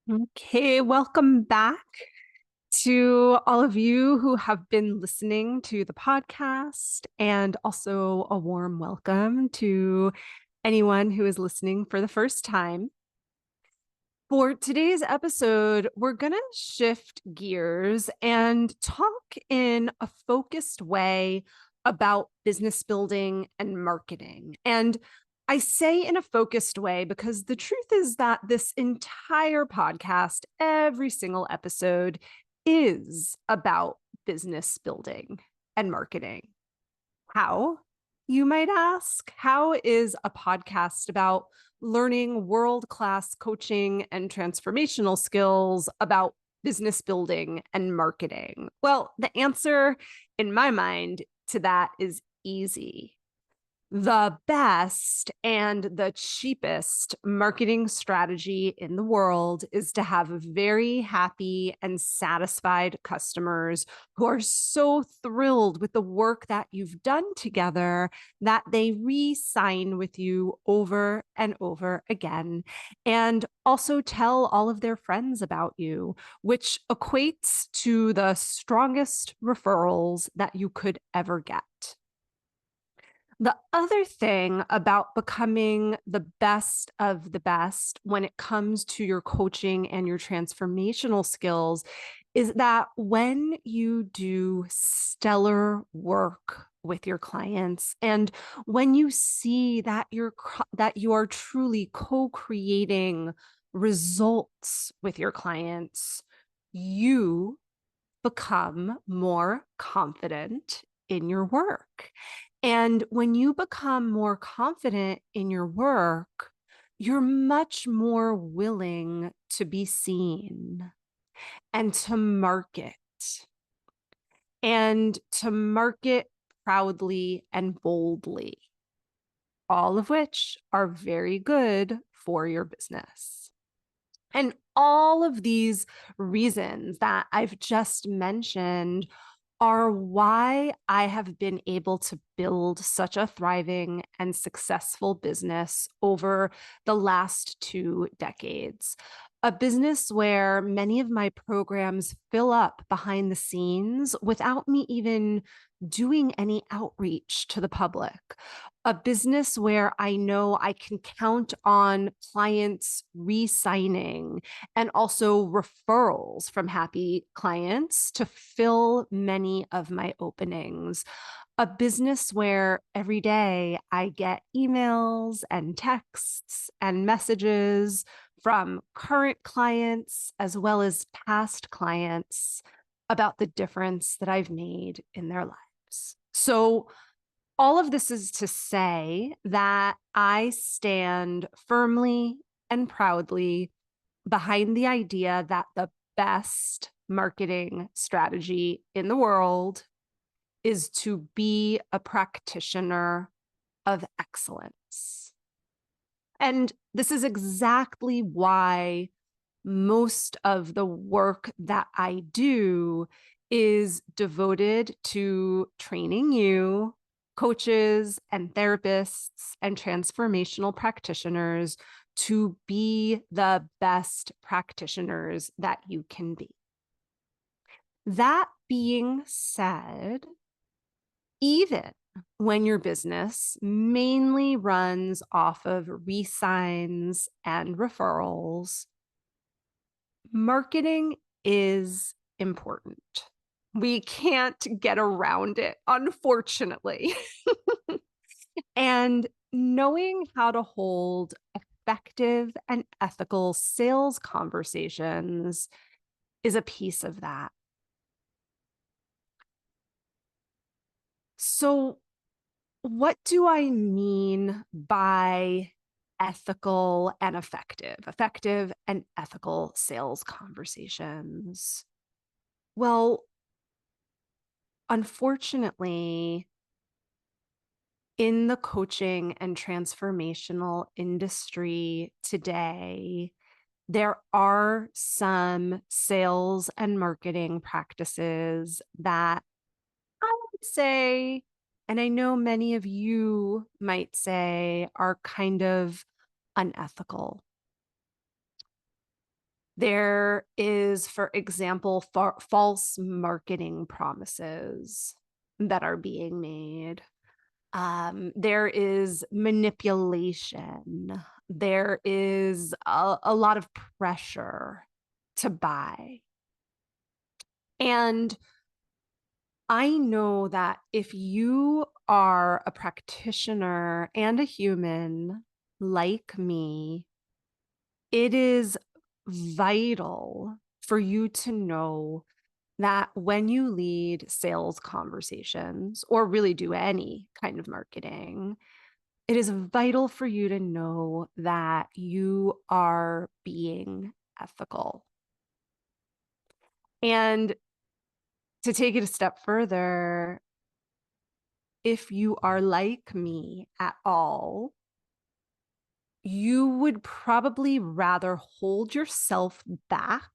Okay, welcome back to all of you who have been listening to the podcast, and also a warm welcome to anyone who is listening for the first time. For today's episode, we're going to shift gears and talk in a focused way about business building and marketing. And I say in a focused way because the truth is that this entire podcast, every single episode, is about business building and marketing. How, you might ask? How is a podcast about learning world-class coaching and transformational skills about business building and marketing? Well, the answer in my mind to that is easy. The best and the cheapest marketing strategy in the world is to have very happy and satisfied customers who are so thrilled with the work that you've done together that they re-sign with you over and over again, and also tell all of their friends about you, which equates to the strongest referrals that you could ever get. The other thing about becoming the best of the best when it comes to your coaching and your transformational skills is that when you do stellar work with your clients, and when you see that you are truly co-creating results with your clients, you become more confident in your work. And when you become more confident in your work, you're much more willing to be seen and to market proudly and boldly, all of which are very good for your business. And all of these reasons that I've just mentioned are why I have been able to build such a thriving and successful business over the last 2 decades. A business where many of my programs fill up behind the scenes without me even doing any outreach to the public. A business where I know I can count on clients re-signing and also referrals from happy clients to fill many of my openings. A business where every day I get emails and texts and messages from current clients as well as past clients about the difference that I've made in their lives. So all of this is to say that I stand firmly and proudly behind the idea that the best marketing strategy in the world is to be a practitioner of excellence. And this is exactly why most of the work that I do is devoted to training you, coaches and therapists and transformational practitioners, to be the best practitioners that you can be. That being said, even when your business mainly runs off of re-signs and referrals, marketing is important. We can't get around it, unfortunately. And knowing how to hold effective and ethical sales conversations is a piece of that. So, what do I mean by ethical and effective and ethical sales conversations? Well, unfortunately, in the coaching and transformational industry today, there are some sales and marketing practices that I would say, and I know many of you might say, are kind of unethical. There is, for example, false marketing promises that are being made. There is manipulation. There is a lot of pressure to buy. And I know that if you are a practitioner and a human like me, it is vital for you to know that when you lead sales conversations or really do any kind of marketing, it is vital for you to know that you are being ethical. And to take it a step further, if you are like me at all, you would probably rather hold yourself back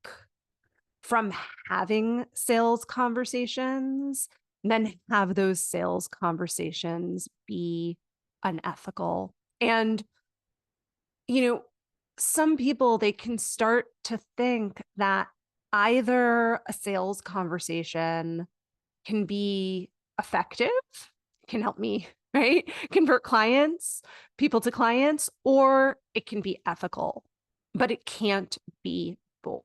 from having sales conversations than have those sales conversations be unethical. And, you know, some people, they can start to think that either a sales conversation can be effective, can help me, right? Convert people to clients, or it can be ethical, but it can't be both.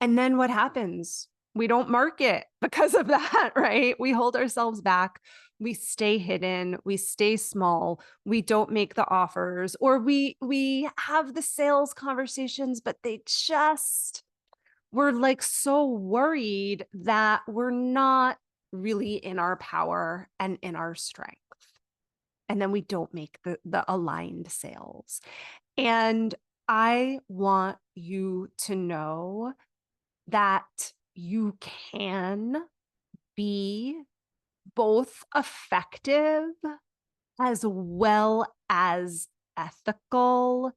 And then what happens? We don't market because of that, right? We hold ourselves back. We stay hidden. We stay small. We don't make the offers, or we have the sales conversations, but we're like so worried that we're not really in our power and in our strength. And then we don't make the aligned sales. And I want you to know that you can be both effective as well as ethical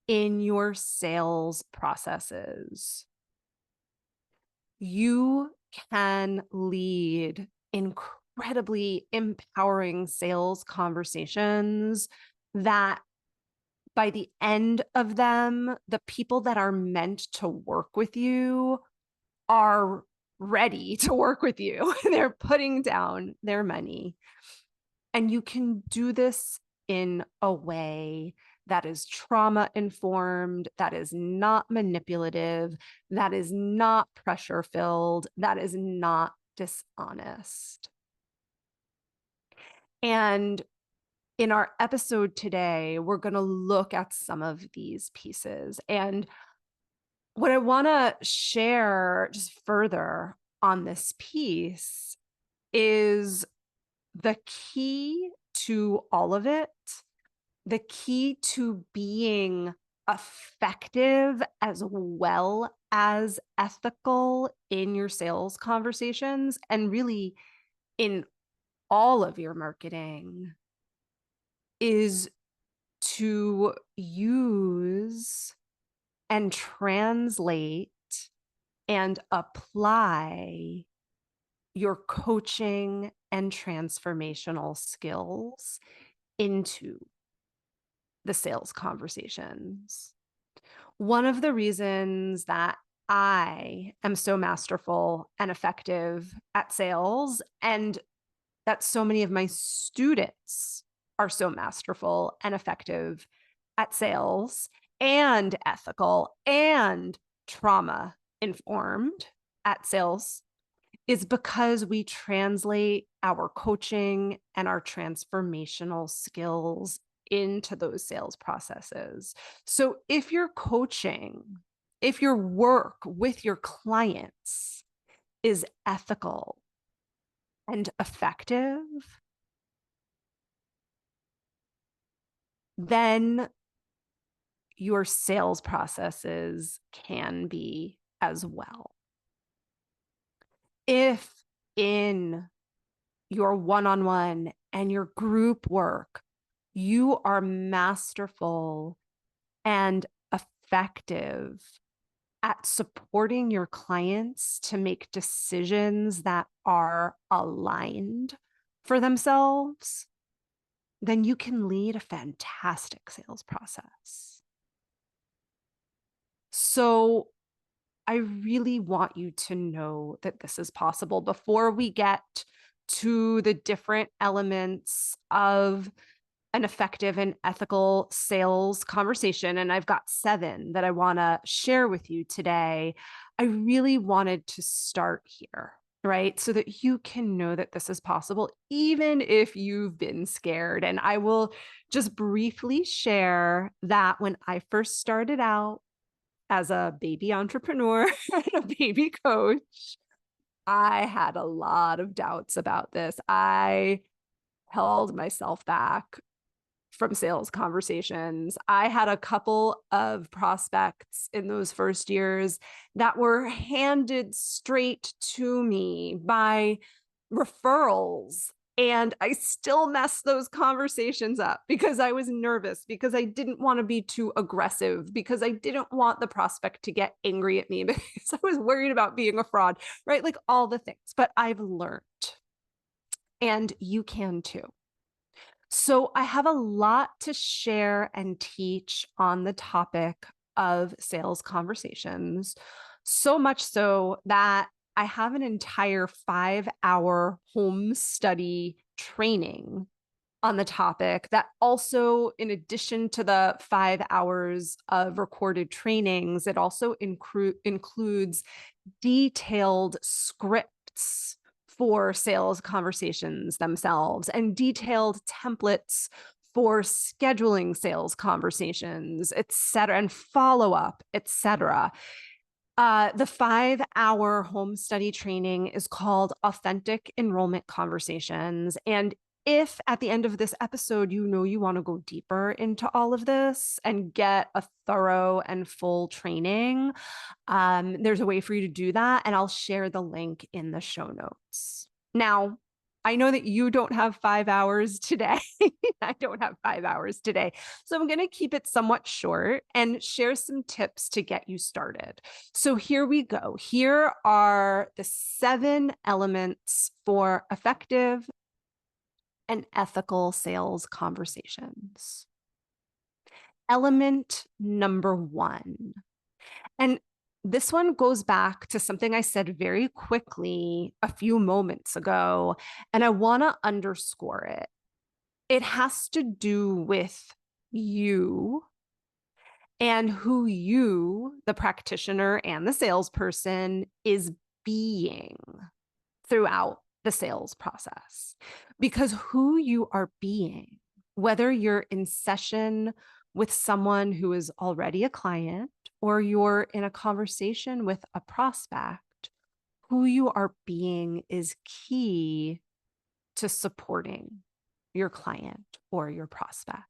in your sales processes. You can lead incredibly empowering sales conversations that by the end of them, the people that are meant to work with you are ready to work with you. They're putting down their money. And you can do this in a way that is trauma informed, that is not manipulative, that is not pressure filled, that is not dishonest. And in our episode today, we're going to look at some of these pieces. And what I want to share just further on this piece is the key to all of it, the key to being effective as well as ethical in your sales conversations and really in all of your marketing is to use and translate and apply your coaching and transformational skills into the sales conversations. One of the reasons that I am so masterful and effective at sales, and that so many of my students are so masterful and effective at sales and ethical and trauma informed at sales, is because we translate our coaching and our transformational skills into those sales processes. So if your coaching, if your work with your clients is ethical and effective, then your sales processes can be as well. If in your one-on-one and your group work, you are masterful and effective at supporting your clients to make decisions that are aligned for themselves, then you can lead a fantastic sales process. So I really want you to know that this is possible before we get to the different elements of an effective and ethical sales conversation. And I've got 7 that I want to share with you today. I really wanted to start here, right? So that you can know that this is possible, even if you've been scared. And I will just briefly share that when I first started out as a baby entrepreneur and a baby coach, I had a lot of doubts about this. I held myself back from sales conversations. I had a couple of prospects in those first years that were handed straight to me by referrals. And I still messed those conversations up because I was nervous, because I didn't want to be too aggressive, because I didn't want the prospect to get angry at me, because I was worried about being a fraud, right? Like all the things. But I've learned, and you can too. So I have a lot to share and teach on the topic of sales conversations, so much so that I have an entire 5-hour home study training on the topic that also, in addition to the 5 hours of recorded trainings, it also includes detailed scripts for sales conversations themselves and detailed templates for scheduling sales conversations, et cetera, and follow up, et cetera. The 5-hour home study training is called Authentic Enrollment Conversations. And if at the end of this episode, you know you want to go deeper into all of this and get a thorough and full training, there's a way for you to do that. And I'll share the link in the show notes. Now, I know that you don't have 5 hours today. I don't have 5 hours today. So I'm going to keep it somewhat short and share some tips to get you started. So here we go. Here are the 7 elements for effective and ethical sales conversations. Element number 1. And this one goes back to something I said very quickly a few moments ago, and I want to underscore it. It has to do with you and who you, the practitioner and the salesperson, is being throughout the sales process. Because who you are being, whether you're in session with someone who is already a client or you're in a conversation with a prospect, who you are being is key to supporting your client or your prospect.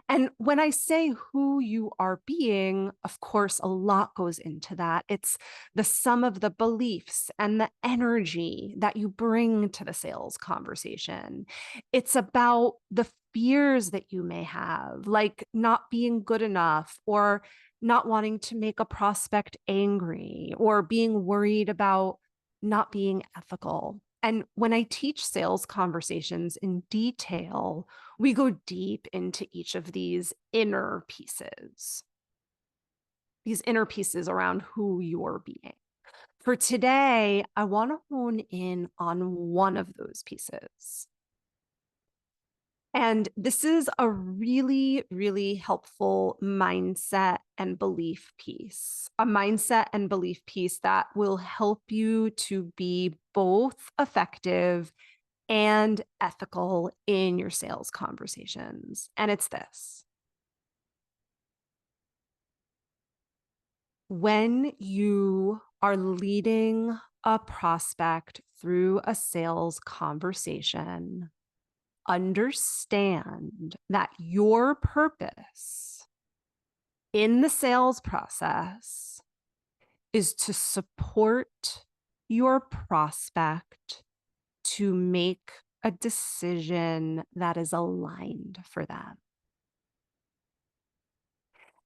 And when I say who you are being, of course, a lot goes into that. It's the sum of the beliefs and the energy that you bring to the sales conversation. It's about the fears that you may have, like not being good enough or not wanting to make a prospect angry or being worried about not being ethical. And when I teach sales conversations in detail, we go deep into each of these inner pieces around who you're being. For today, I want to hone in on one of those pieces. And this is a really, really helpful mindset and belief piece, a mindset and belief piece that will help you to be both effective and ethical in your sales conversations. And it's this: when you are leading a prospect through a sales conversation, understand that your purpose in the sales process is to support your prospect to make a decision that is aligned for them.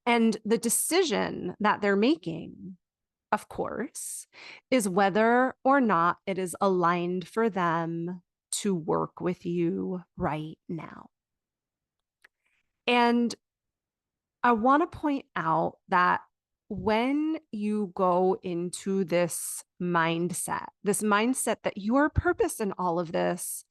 And the decision that they're making, of course, is whether or not it is aligned for them to work with you right now. And I want to point out that when you go into this mindset that your purpose in all of this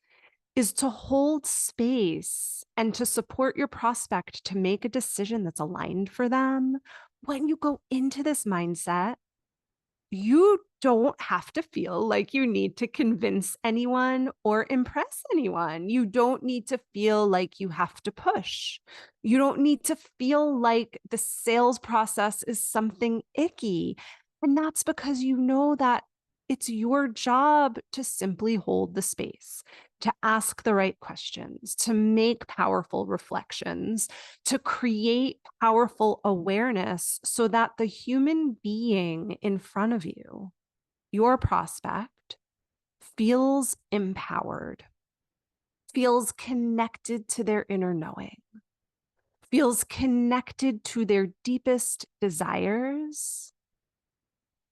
is to hold space and to support your prospect to make a decision that's aligned for them, when you go into this mindset, you don't have to feel like you need to convince anyone or impress anyone. You don't need to feel like you have to push. You don't need to feel like the sales process is something icky. And that's because you know that it's your job to simply hold the space, to ask the right questions, to make powerful reflections, to create powerful awareness so that the human being in front of you, your prospect, feels empowered, feels connected to their inner knowing, feels connected to their deepest desires,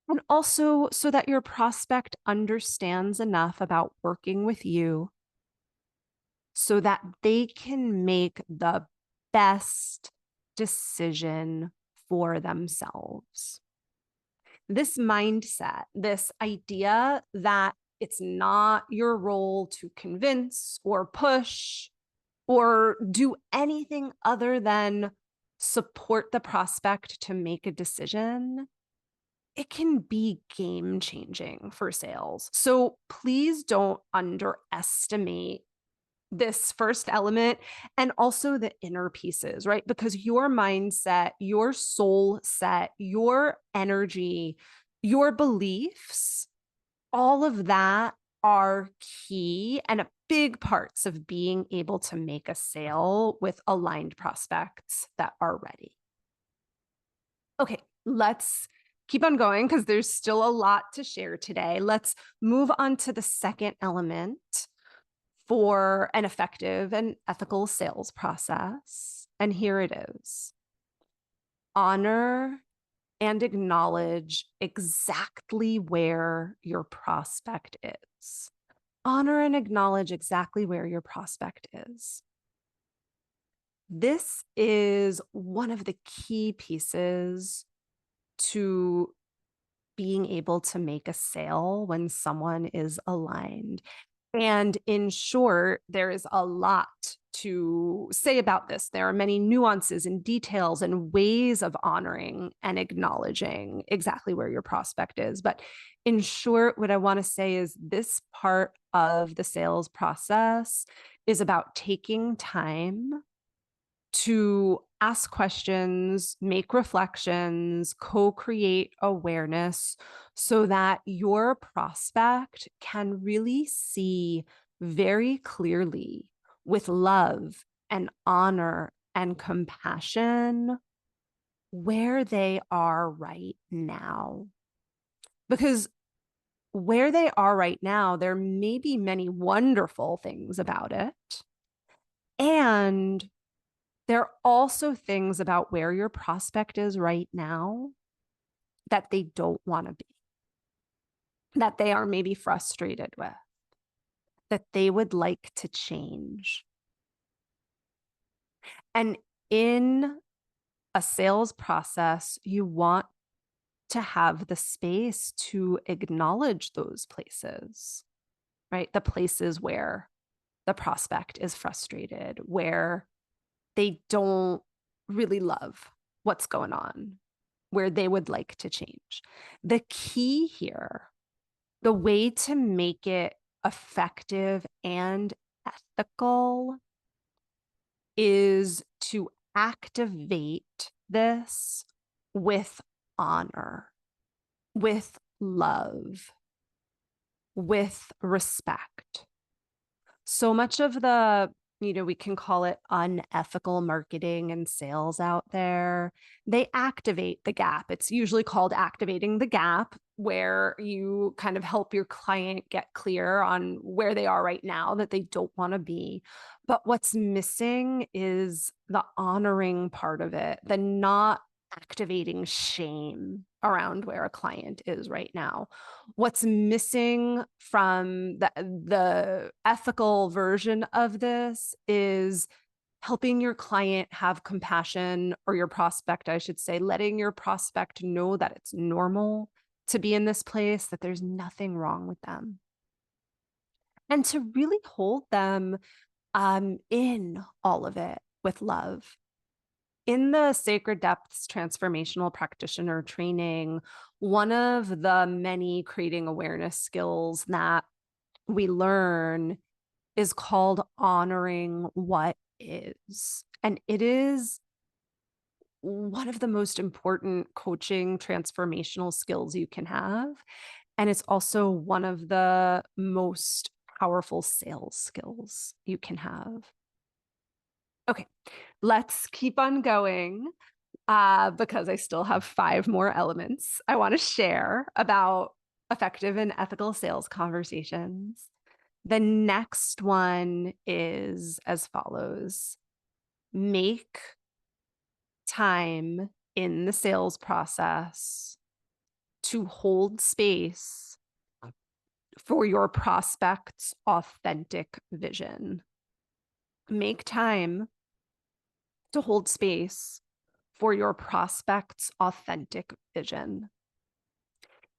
and also so that your prospect understands enough about working with you so that they can make the best decision for themselves. This mindset, this idea that it's not your role to convince or push or do anything other than support the prospect to make a decision, it can be game changing for sales. So please don't underestimate this first element and also the inner pieces, right? Because your mindset, your soul set, your energy, your beliefs, all of that are key and big parts of being able to make a sale with aligned prospects that are ready. Okay, let's keep on going because there's still a lot to share today. Let's move on to the second element for an effective and ethical sales process. And here it is: honor and acknowledge exactly where your prospect is. Honor and acknowledge exactly where your prospect is. This is one of the key pieces to being able to make a sale when someone is aligned. And in short, there is a lot to say about this. There are many nuances and details and ways of honoring and acknowledging exactly where your prospect is. But in short, what I want to say is this part of the sales process is about taking time to ask questions, make reflections, co-create awareness so that your prospect can really see very clearly with love and honor and compassion where they are right now. Because where they are right now, there may be many wonderful things about it. And there are also things about where your prospect is right now that they don't want to be, that they are maybe frustrated with, that they would like to change. And in a sales process, you want to have the space to acknowledge those places, right? The places where the prospect is frustrated, where they don't really love what's going on, where they would like to change. The key here, the way to make it effective and ethical, is to activate this with honor, with love, with respect. So much of the, we can call it unethical marketing and sales out there, they activate the gap. It's usually called activating the gap, where you kind of help your client get clear on where they are right now that they don't want to be. But what's missing is the honoring part of it, the not activating shame around where a client is right now. What's missing from the ethical version of this is helping your client have compassion, or your prospect, I should say, letting your prospect know that it's normal to be in this place, that there's nothing wrong with them. And to really hold them in all of it with love. In the Sacred Depths Transformational Practitioner training, one of the many creating awareness skills that we learn is called honoring what is. And it is one of the most important coaching transformational skills you can have. And it's also one of the most powerful sales skills you can have. Okay, let's keep on going because I still have 5 more elements I want to share about effective and ethical sales conversations. The next one is as follows: make time in the sales process to hold space for your prospect's authentic vision. Make time to hold space for your prospect's authentic vision.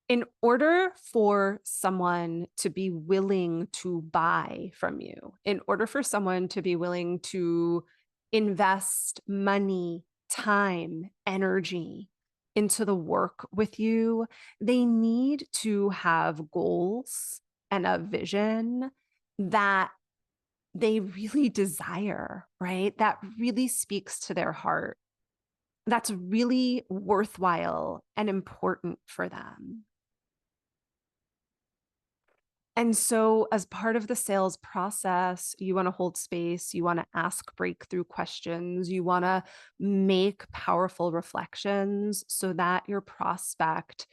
In order for someone to be willing to buy from you, in order for someone to be willing to invest money, time, energy into the work with you, they need to have goals and a vision that they really desire, right? That really speaks to their heart. That's really worthwhile and important for them. And so, as part of the sales process, you want to hold space, you want to ask breakthrough questions, you want to make powerful reflections so that your prospect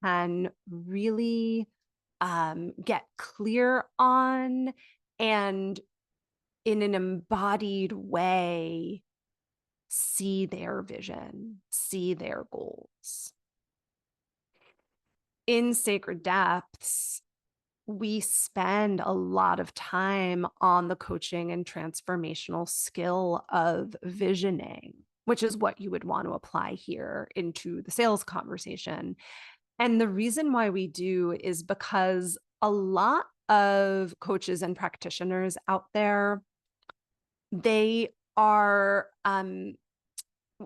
can really get clear on and in an embodied way see their vision, see their goals. In Sacred Depths, we spend a lot of time on the coaching and transformational skill of visioning, which is what you would want to apply here into the sales conversation. And the reason why we do is because a lot of coaches and practitioners out there, they are,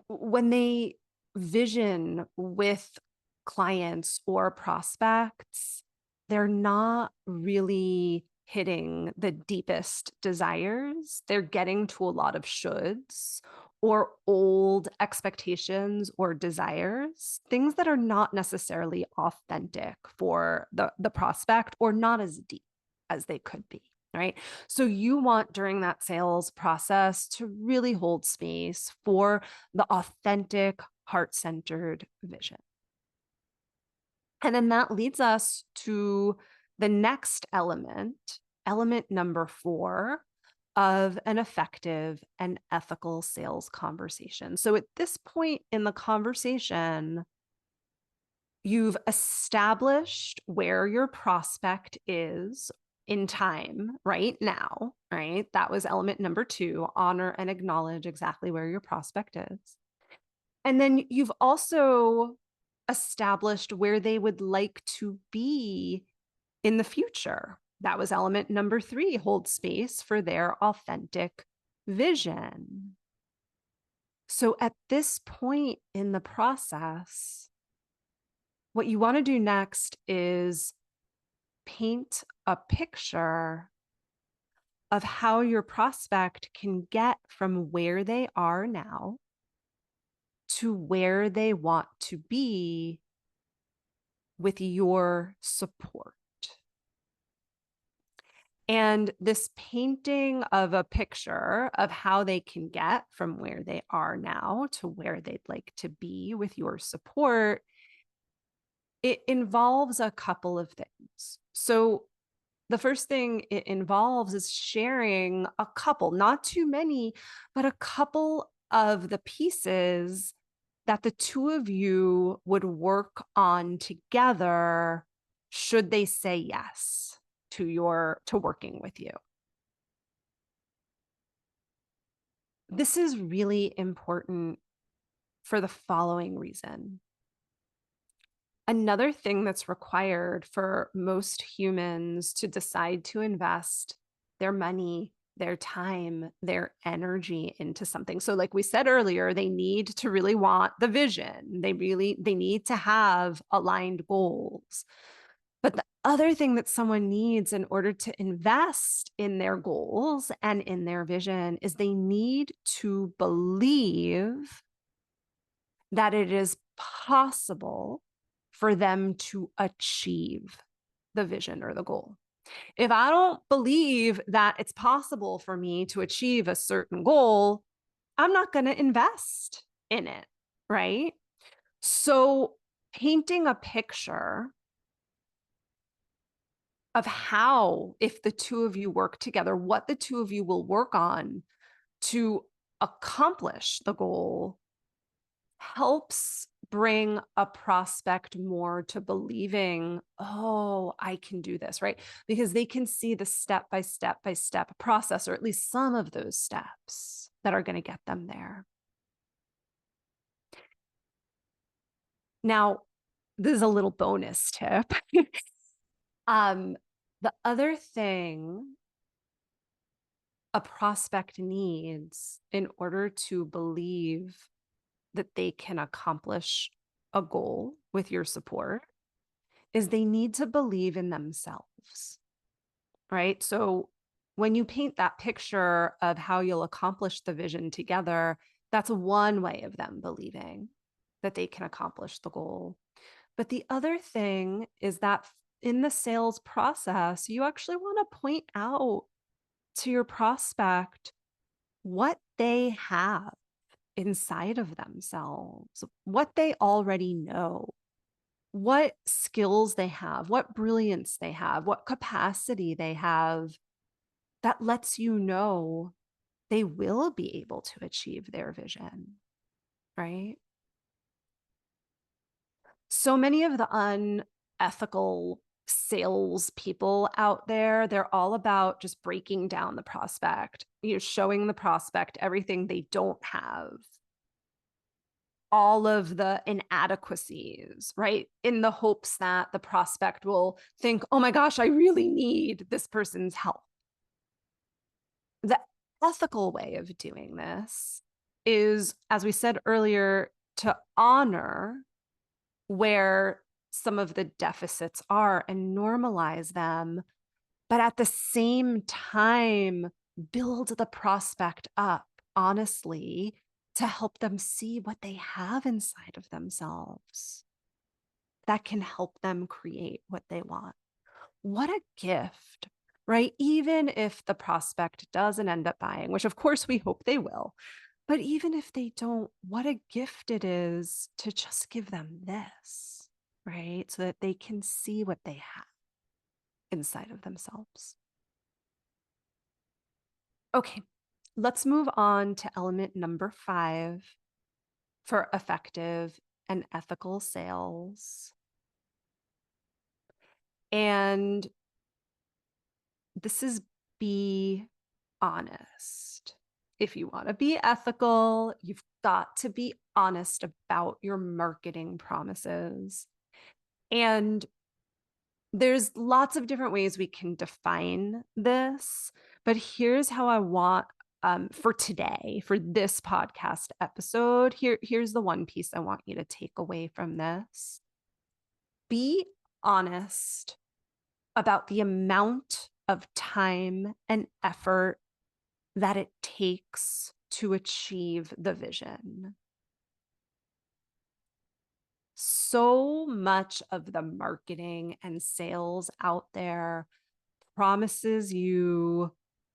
when they vision with clients or prospects, they're not really hitting the deepest desires. They're getting to a lot of shoulds or old expectations or desires, things that are not necessarily authentic for the prospect or not as deep as they could be, right? So you want during that sales process to really hold space for the authentic, heart-centered vision. And then that leads us to the next element, element number 4 of an effective and ethical sales conversation. So at this point in the conversation, you've established where your prospect is in time right now, right? That was element number 2, honor and acknowledge exactly where your prospect is. And then you've also established where they would like to be in the future. That was element number 3, hold space for their authentic vision. So at this point in the process, what you want to do next is paint a picture of how your prospect can get from where they are now to where they want to be with your support. And this painting of a picture of how they can get from where they are now to where they'd like to be with your support, it involves a couple of things. So the first thing it involves is sharing a couple, not too many, but a couple of the pieces that the two of you would work on together should they say yes to working with you. This is really important for the following reason. Another thing that's required for most humans to decide to invest their money, their time, their energy into something. So like we said earlier, they need to really want the vision. They need to have aligned goals. But the other thing that someone needs in order to invest in their goals and in their vision is they need to believe that it is possible for them to achieve the vision or the goal. If I don't believe that it's possible for me to achieve a certain goal, I'm not going to invest in it, right? So, painting a picture of how, if the two of you work together, what the two of you will work on to accomplish the goal helps bring a prospect more to believing, oh, I can do this, right? Because they can see the step by step process, or at least some of those steps that are going to get them there. Now, this is a little bonus tip. The other thing a prospect needs in order to believe that they can accomplish a goal with your support is they need to believe in themselves, right? So when you paint that picture of how you'll accomplish the vision together, that's one way of them believing that they can accomplish the goal. But the other thing is that in the sales process, you actually want to point out to your prospect what they have inside of themselves, what they already know, what skills they have, what brilliance they have, what capacity they have that lets you know they will be able to achieve their vision, right? So many of the unethical sales people out there, they're all about just breaking down the prospect, showing the prospect everything they don't have, all of the inadequacies, right? In the hopes that the prospect will think, oh my gosh, I really need this person's help. The ethical way of doing this is, as we said earlier, to honor where some of the deficits are and normalize them, but at the same time, build the prospect up honestly to help them see what they have inside of themselves that can help them create what they want. What a gift, right? Even if the prospect doesn't end up buying, which of course we hope they will, but even if they don't, what a gift it is to just give them this, right? So that they can see what they have inside of themselves. Okay, let's move on to element number 5 for effective and ethical sales. And this is be honest. If you want to be ethical, you've got to be honest about your marketing promises. And there's lots of different ways we can define this, but here's how I want for today, for this podcast episode. Here's the one piece I want you to take away from this. Be honest about the amount of time and effort that it takes to achieve the vision. So much of the marketing and sales out there promises you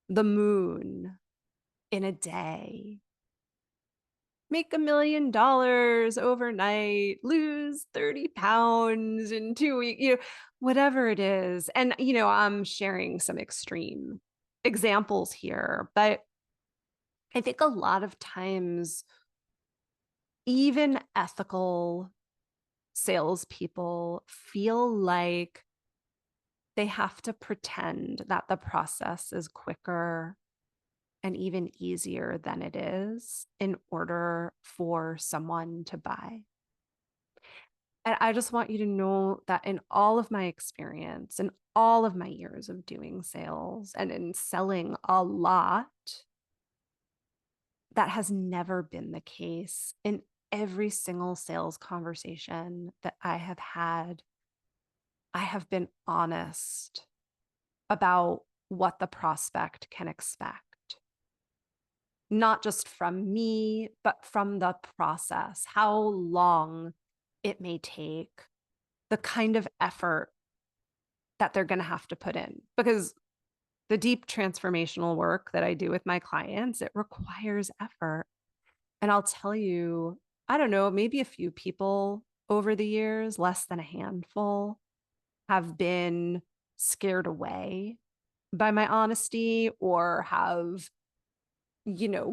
the moon in a day, make $1 million overnight, lose 30 pounds in 2 weeks, whatever it is. And, I'm sharing some extreme examples here, but I think a lot of times, even ethical salespeople feel like they have to pretend that the process is quicker and even easier than it is in order for someone to buy. And I just want you to know that in all of my experience and all of my years of doing sales and in selling a lot, that has never been the case. In every single sales conversation that I have had, I have been honest about what the prospect can expect, not just from me, but from the process, how long it may take, the kind of effort that they're going to have to put in. Because the deep transformational work that I do with my clients, it requires effort. And I'll tell you, I don't know, maybe a few people over the years, less than a handful, have been scared away by my honesty or have,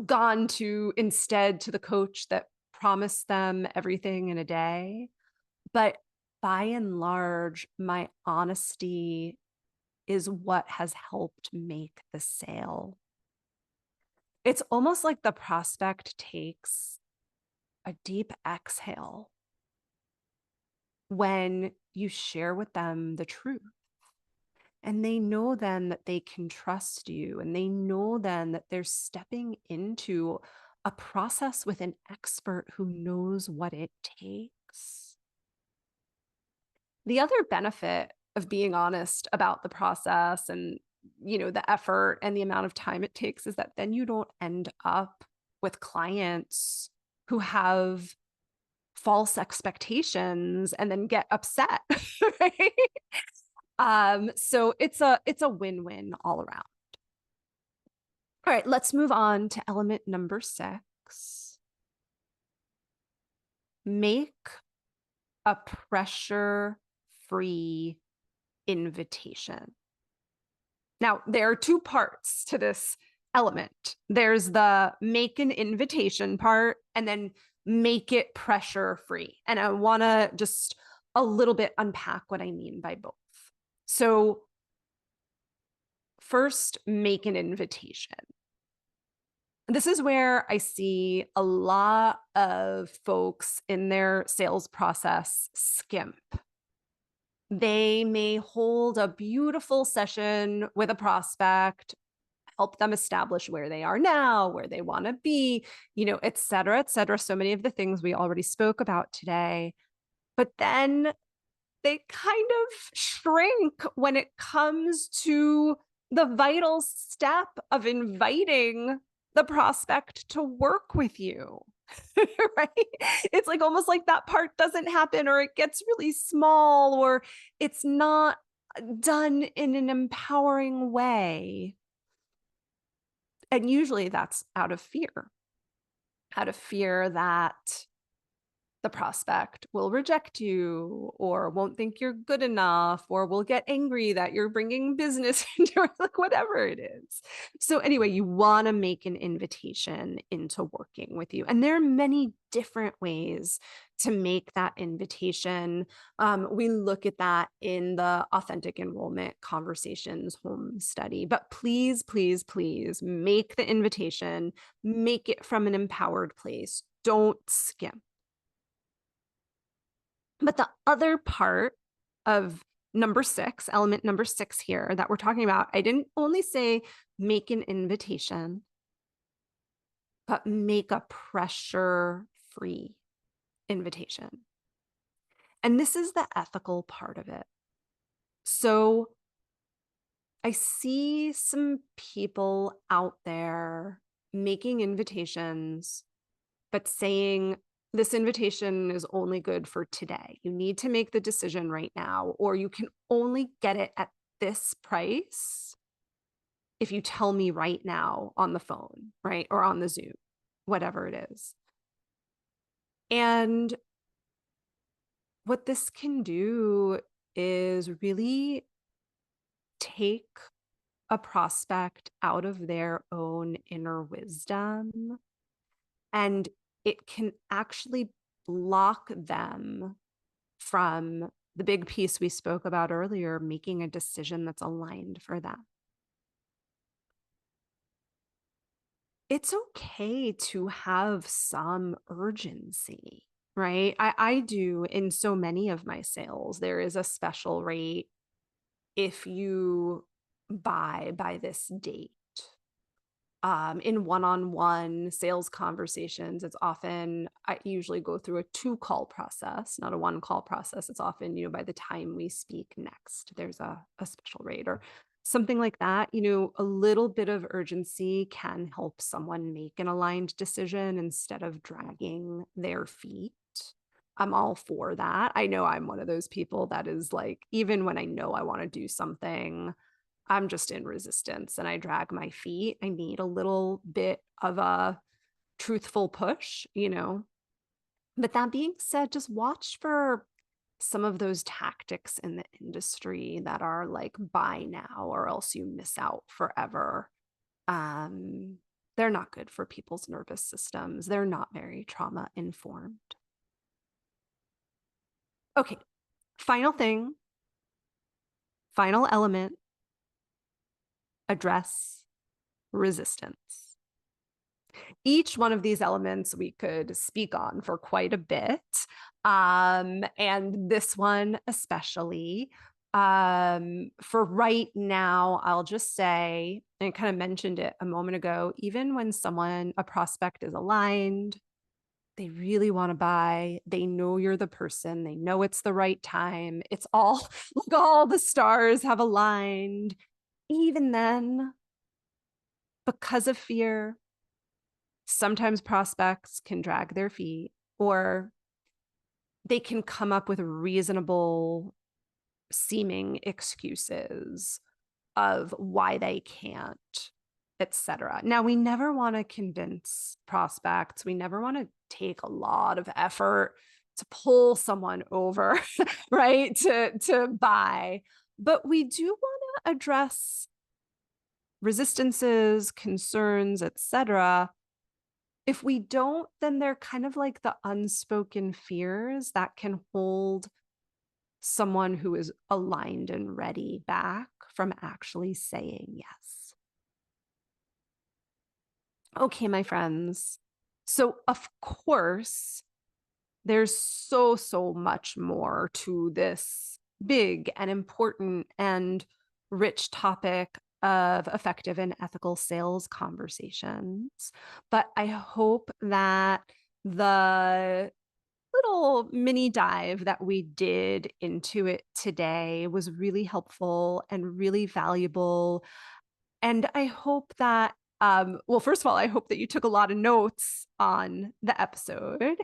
gone to instead to the coach that promised them everything in a day. But by and large, my honesty is what has helped make the sale. It's almost like the prospect takes a deep exhale when you share with them the truth. And they know then that they can trust you, and they know then that they're stepping into a process with an expert who knows what it takes. The other benefit of being honest about the process and the effort and the amount of time it takes is that then you don't end up with clients who have false expectations and then get upset, right? So it's a win-win all around. All right, let's move on to element number 6. Make a pressure-free invitation. Now, there are 2 parts to this element. There's the make an invitation part, and then make it pressure-free. And I want to just a little bit unpack what I mean by both. So first, make an invitation. This is where I see a lot of folks in their sales process skimp. They may hold a beautiful session with a prospect, help them establish where they are now, where they want to be, et cetera, et cetera. So many of the things we already spoke about today. But then they kind of shrink when it comes to the vital step of inviting the prospect to work with you, right? It's like almost like that part doesn't happen, or it gets really small, or it's not done in an empowering way. And usually that's out of fear that the prospect will reject you or won't think you're good enough or will get angry that you're bringing business into it, like whatever it is. So anyway, you want to make an invitation into working with you. And there are many different ways to make that invitation. We look at that in the Authentic Enrollment Conversations home study. But please, please, please make the invitation, make it from an empowered place. Don't skimp. But the other part of element number 6 here that we're talking about, I didn't only say make an invitation, but make a pressure-free invitation. And this is the ethical part of it. So I see some people out there making invitations, but saying, this invitation is only good for today. You need to make the decision right now, or you can only get it at this price if you tell me right now on the phone, right? Or on the Zoom, whatever it is. And what this can do is really take a prospect out of their own inner wisdom, and it can actually block them from the big piece we spoke about earlier, making a decision that's aligned for them. it's okay to have some urgency, right? I do in so many of my sales. There is a special rate if you buy by this date. In one-on-one sales conversations, it's often, I usually go through a 2-call process, not a 1-call process. It's often, by the time we speak next, there's a special rate or something like that. A little bit of urgency can help someone make an aligned decision instead of dragging their feet. I'm all for that. I know I'm one of those people that is like, even when I know I want to do something, I'm just in resistance and I drag my feet. I need a little bit of a truthful push. But that being said, just watch for some of those tactics in the industry that are like buy now or else you miss out forever. Um, they're not good for people's nervous systems. They're not very trauma informed. Okay, final thing, final element, address resistance. Each one of these elements we could speak on for quite a bit. And this one especially. For right now, I'll just say, and I kind of mentioned it a moment ago, even when a prospect is aligned, they really want to buy, they know you're the person, they know it's the right time, it's all like all the stars have aligned. Even then, because of fear, sometimes prospects can drag their feet or they can come up with reasonable seeming excuses of why they can't, etc. Now, we never want to convince prospects. We never want to take a lot of effort to pull someone over, right? To buy. But we do want to address resistances, concerns, etc. If we don't, then they're kind of like the unspoken fears that can hold someone who is aligned and ready back from actually saying yes. Okay, my friends. So, of course, there's so much more to this big and important and rich topic of effective and ethical sales conversations. But I hope that the little mini dive that we did into it today was really helpful and really valuable. And I hope that, well, first of all, I hope that you took a lot of notes on the episode.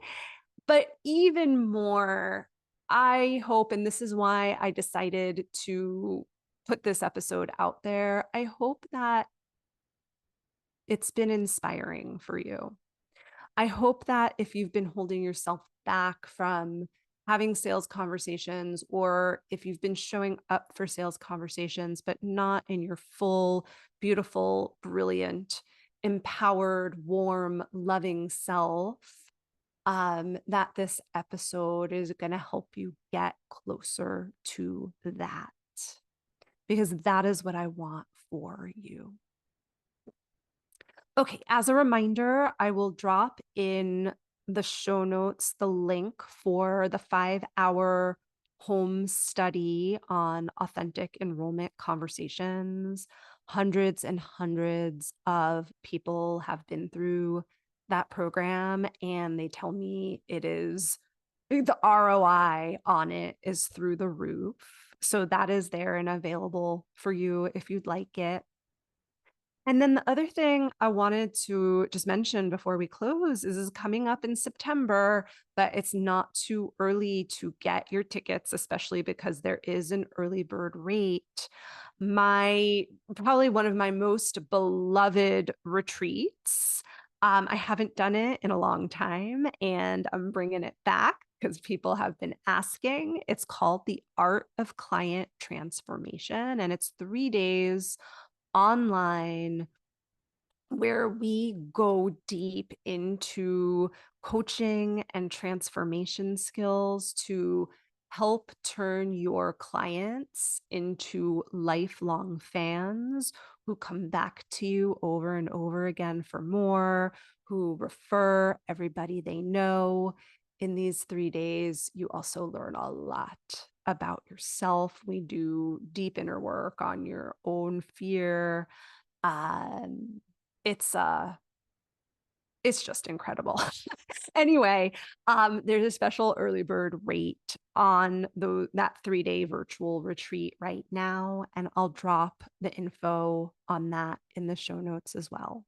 But even more, I hope, and this is why I decided to put this episode out there, I hope that it's been inspiring for you. I hope that if you've been holding yourself back from having sales conversations, or if you've been showing up for sales conversations, but not in your full, beautiful, brilliant, empowered, warm, loving self, that this episode is going to help you get closer to that, because that is what I want for you. Okay, as a reminder, I will drop in the show notes the link for the 5-hour home study on authentic enrollment conversations. Hundreds and hundreds of people have been through that program, and they tell me the ROI on it is through the roof. So that is there and available for you if you'd like it. And then the other thing I wanted to just mention before we close is coming up in September, but it's not too early to get your tickets, especially because there is an early bird rate. Probably one of my most beloved retreats. I haven't done it in a long time, and I'm bringing it back because people have been asking. It's called The Art of Client Transformation, and it's 3 days online where we go deep into coaching and transformation skills to help turn your clients into lifelong fans who come back to you over and over again for more, who refer everybody they know. In these 3 days, you also learn a lot about yourself. We do deep inner work on your own fear. Um, it's it's just incredible. Anyway, there's a special early bird rate on that 3-day virtual retreat right now, and I'll drop the info on that in the show notes as well.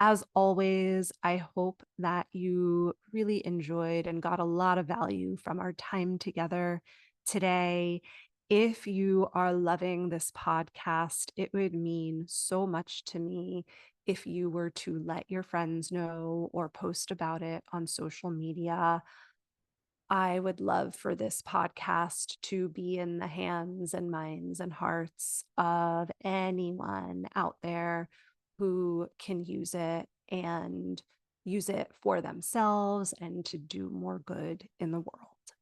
As always, I hope that you really enjoyed and got a lot of value from our time together today. If you are loving this podcast, it would mean so much to me if you were to let your friends know or post about it on social media. I would love for this podcast to be in the hands and minds and hearts of anyone out there who can use it and use it for themselves and to do more good in the world.